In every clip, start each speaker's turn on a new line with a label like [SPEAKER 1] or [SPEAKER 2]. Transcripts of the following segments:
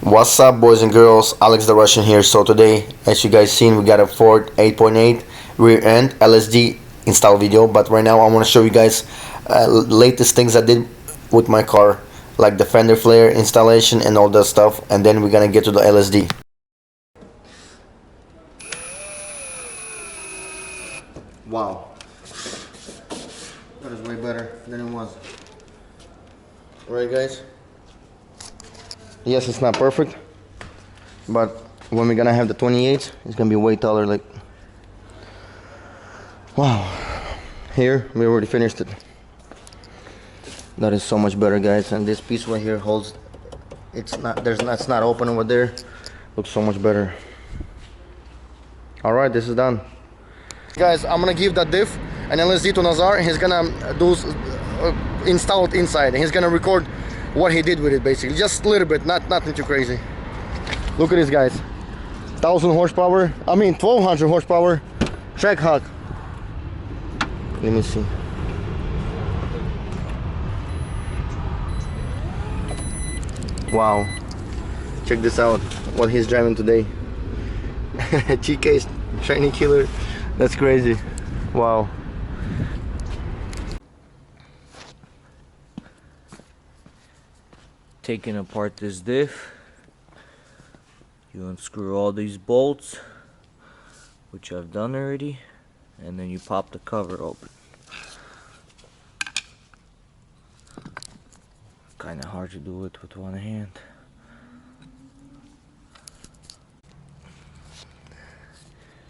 [SPEAKER 1] What's up, boys and girls? Alex the Russian here. So today, as you guys seen, we got a Ford 8.8 rear end LSD install video. But right now I want to show you guys latest things I did with my car, like the fender flare installation and all that stuff. And then we're gonna get to the LSD. Wow, that is way better than it was. Alright guys, yes, it's not perfect, but when we're gonna have the 28, it's gonna be way taller. Like, wow, here we already finished it. That is so much better, guys. And this piece right here holds, it's not open over there. Looks so much better. All right, this is done, guys. I'm gonna give that diff and LSD to Nazar. He's gonna do install it inside, and he's gonna record what he did with it, basically, just a little bit, nothing too crazy. Look at this, guys. 1000 horsepower, I mean 1200 horsepower track hug. Let me see. Wow, check this out, what he's driving today. TK's training killer. That's crazy. Wow.
[SPEAKER 2] Taking apart this diff, you unscrew all these bolts, which I've done already, and then you pop the cover open. Kinda hard to do it with one hand.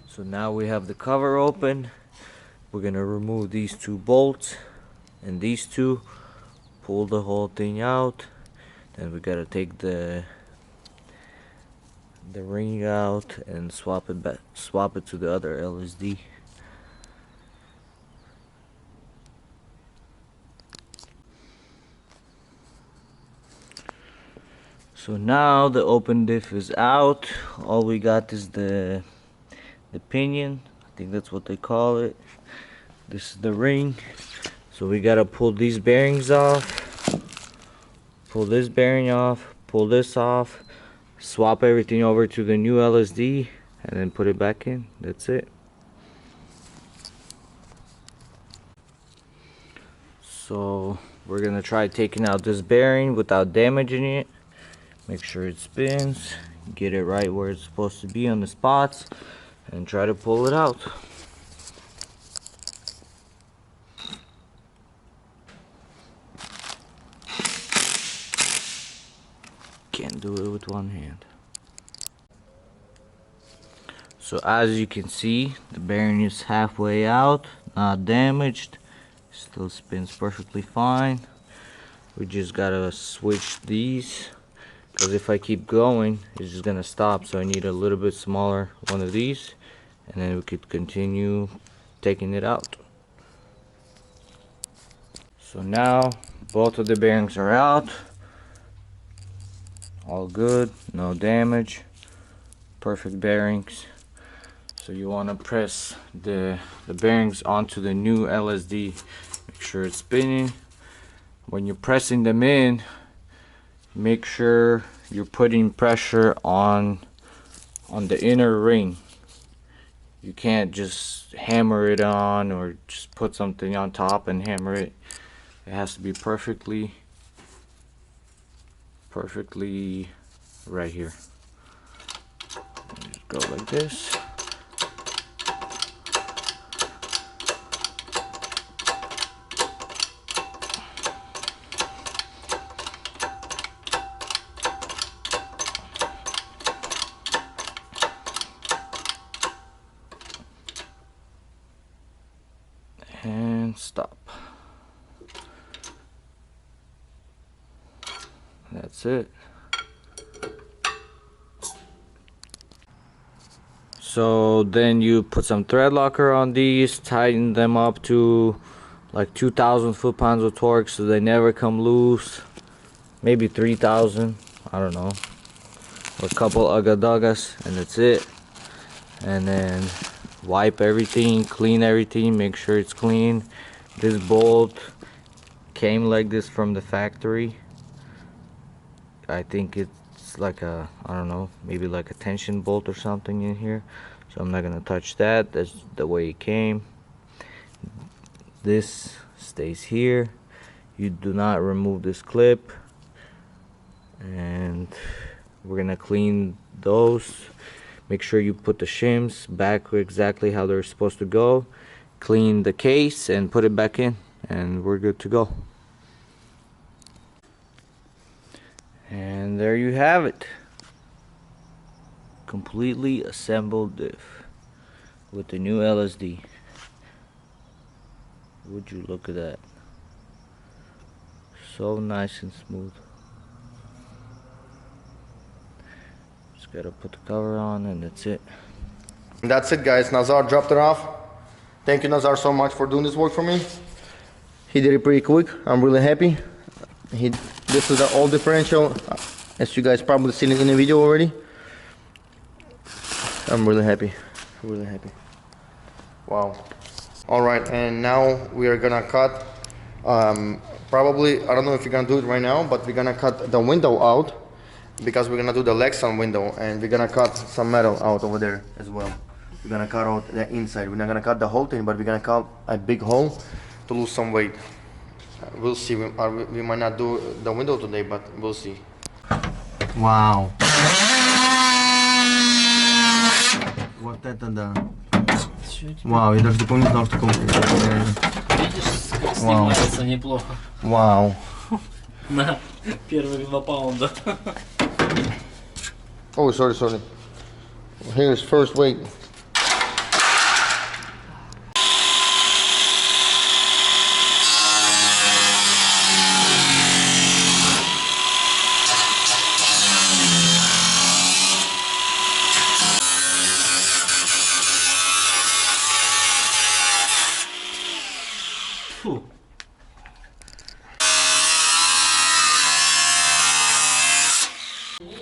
[SPEAKER 2] So now we have the cover open. We're gonna remove these two bolts and these two, pull the whole thing out. Then we gotta take the ring out and swap it to the other LSD. So now the open diff is out. All we got is the pinion. I think that's what they call it. This is the ring. So we gotta pull these bearings off. Pull this bearing off, pull this off, swap everything over to the new LSD, and then put it back in. That's it. So we're gonna try taking out this bearing without damaging it. Make sure it spins, get it right where it's supposed to be on the spots, and try to pull it out. Can't do it with one hand. So as you can see, the bearing is halfway out, not damaged, still spins perfectly fine. We just gotta switch these, because if I keep going, it's just gonna stop. So I need a little bit smaller one of these, and then we could continue taking it out. So now both of the bearings are out. All good, no damage, perfect bearings. So you want to press the bearings onto the new LSD. Make sure it's spinning. When you're pressing them in, make sure you're putting pressure on the inner ring. You can't just hammer it on or just put something on top and hammer it. It has to be perfectly right here. Just go like this. And stop. That's it. So then you put some thread locker on these, tighten them up to like 2,000 foot-pounds of torque so they never come loose. Maybe 3,000, I don't know. A couple ugga-duggas, and that's it. And then wipe everything, clean everything, make sure it's clean. This bolt came like this from the factory. I think it's has like a, I don't know, maybe like a tension bolt or something in here, so I'm not gonna touch that. That's the way it came. This stays here. You do not remove this clip, and we're gonna clean those. Make sure you put the shims back exactly how they're supposed to go. Clean the case and put it back in, and we're good to go. And there you have it. Completely assembled diff with the new LSD. Would you look at that? So nice and smooth. Just gotta put the cover on and that's it.
[SPEAKER 1] And that's it, guys. Nazar dropped it off. Thank you, Nazar, so much for doing this work for me. He did it pretty quick. I'm really happy. This is the old differential, as you guys probably seen it in the video already. I'm really happy. Really happy. Wow. All right, and now we are gonna cut. Probably, I don't know if you're gonna do it right now, but we're gonna cut the window out because we're gonna do the Lexan window, and we're gonna cut some metal out over there as well. We're gonna cut out the inside. We're not gonna cut the whole thing, but we're gonna cut a big hole to lose some weight. We'll see. We might not do the window today, but we'll see. Wow. Вот это да. Вау, я даже такого не знал, что такого.
[SPEAKER 3] Видишь, снимается неплохо.
[SPEAKER 1] Вау.
[SPEAKER 3] На первых 2 паунда.
[SPEAKER 1] Oh, sorry. Here's first weight.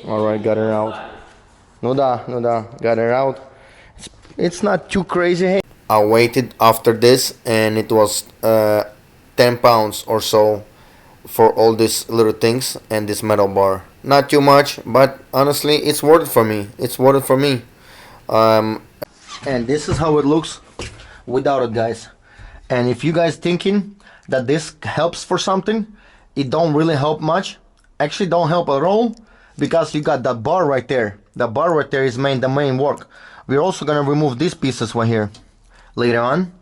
[SPEAKER 1] Alright, got her out. No da, got her out. It's not too crazy. Hey, I waited after this, and it was 10 pounds or so for all these little things and this metal bar. Not too much, but honestly, it's worth it for me. It's worth it for me. And this is how it looks without it, guys. And if you guys thinking that this helps for something, it don't really help much. Actually, don't help at all, because you got that bar right there. The bar right there is the main work. We're also gonna remove these pieces right here later on,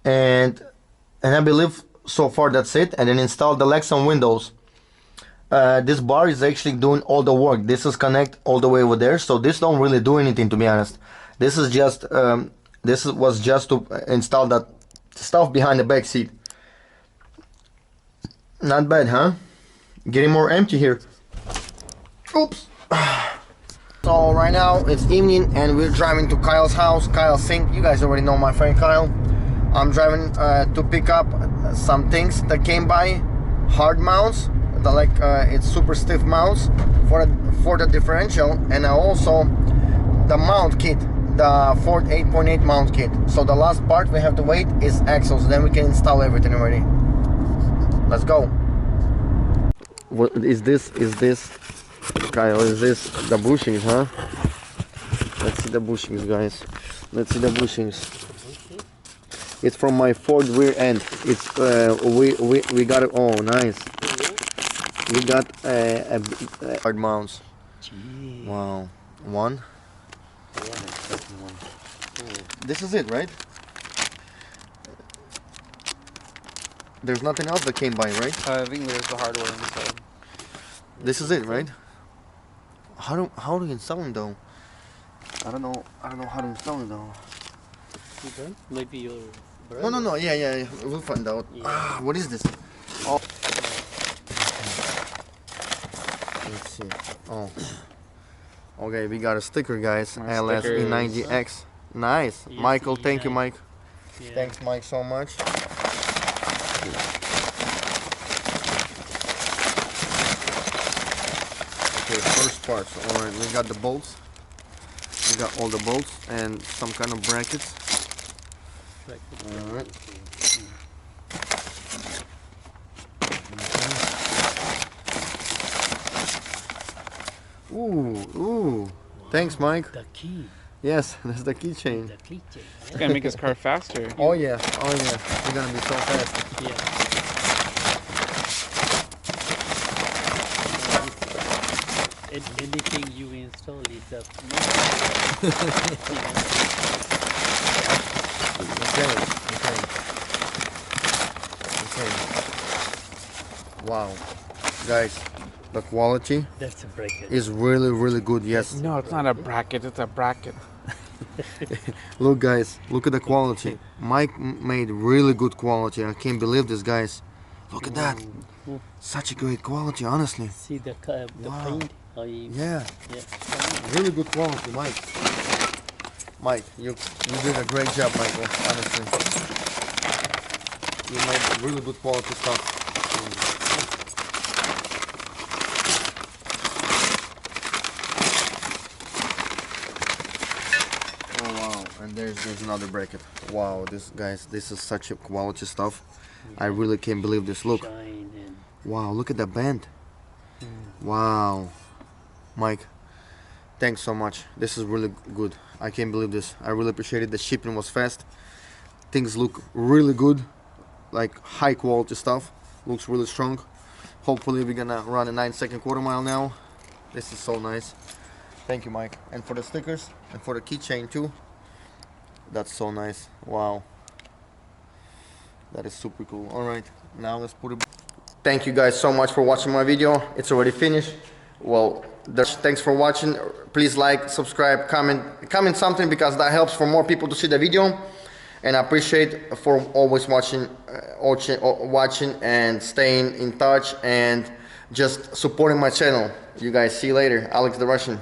[SPEAKER 1] and I believe so far that's it. And then install the Lexan windows. This bar is actually doing all the work. This is connect all the way over there, so this don't really do anything, to be honest. This is just was just to install that stuff behind the back seat. Not bad, huh? Getting more empty here. Oops. So right now it's evening and we're driving to Kyle's house. Kyle Sink, you guys already know my friend Kyle. I'm driving to pick up some things that came by, hard mounts, it's super stiff mounts for the differential, and also the mount kit, the Ford 8.8 mount kit. So the last part we have to wait is axles, then we can install everything already. Let's go. What is this? Kyle, is this the bushings, huh? Let's see the bushings, guys. Let's see the bushings. It's from my Ford rear end. It's we got it. Oh, nice. We got hard mounts. Wow. One. This is it, right? There's nothing else that came by, right?
[SPEAKER 3] I think there's the hardware inside.
[SPEAKER 1] This is it, right? How do you install them though? I don't know how to install them though.
[SPEAKER 3] Okay. Maybe your
[SPEAKER 1] No. Yeah. We'll find out.
[SPEAKER 3] Yeah.
[SPEAKER 1] What is this? Oh. Let's see. Oh. Okay, we got a sticker, guys. LSE90X. Nice.
[SPEAKER 3] Yes,
[SPEAKER 1] Michael, thank you,
[SPEAKER 3] nice.
[SPEAKER 1] Mike.
[SPEAKER 3] Yeah.
[SPEAKER 1] Thanks, Mike, so much. Okay, first parts. Alright, we got the bolts. We got all the bolts and some kind of brackets. Alright. Ooh. Thanks, Mike.
[SPEAKER 3] The key.
[SPEAKER 1] Yes, that's the keychain.
[SPEAKER 3] The keychain.
[SPEAKER 4] It's gonna make his car faster.
[SPEAKER 1] Oh yeah. We're gonna be so fast.
[SPEAKER 3] Yeah. Anything you install is a
[SPEAKER 1] Okay. Wow. Guys, the quality
[SPEAKER 3] that's a bracket.
[SPEAKER 1] is really good. Yes.
[SPEAKER 4] No, it's not a bracket. It's a bracket.
[SPEAKER 1] Look guys, look at the quality. Mike made really good quality. I can't believe this, guys. Look at that. Such a great quality, honestly.
[SPEAKER 3] See the
[SPEAKER 1] Wow.
[SPEAKER 3] paint? How you,
[SPEAKER 1] Yeah.
[SPEAKER 3] yeah.
[SPEAKER 1] Really good quality, Mike. Mike, you did a great job, Michael, honestly. You made really good quality stuff. Oh wow, and there's another bracket. Wow, this is such a quality stuff. I really can't believe this. Look.
[SPEAKER 3] Shine and
[SPEAKER 1] Wow, look at the band. Wow. Mike, thanks so much. This is really good. I can't believe this. I really appreciate it. The shipping was fast. Things look really good. Like high quality stuff. Looks really strong. Hopefully we're gonna run a 9-second quarter mile now. This is so nice. Thank you, Mike. And for the stickers and for the keychain too. That's so nice. Wow. That is super cool. Alright, now let's put it. Thank you guys so much for watching my video. It's already finished. Well, thanks for watching. Please like, subscribe, comment something, because that helps for more people to see the video. And I appreciate for always watching and staying in touch and just supporting my channel. You guys see you later. Alex the Russian.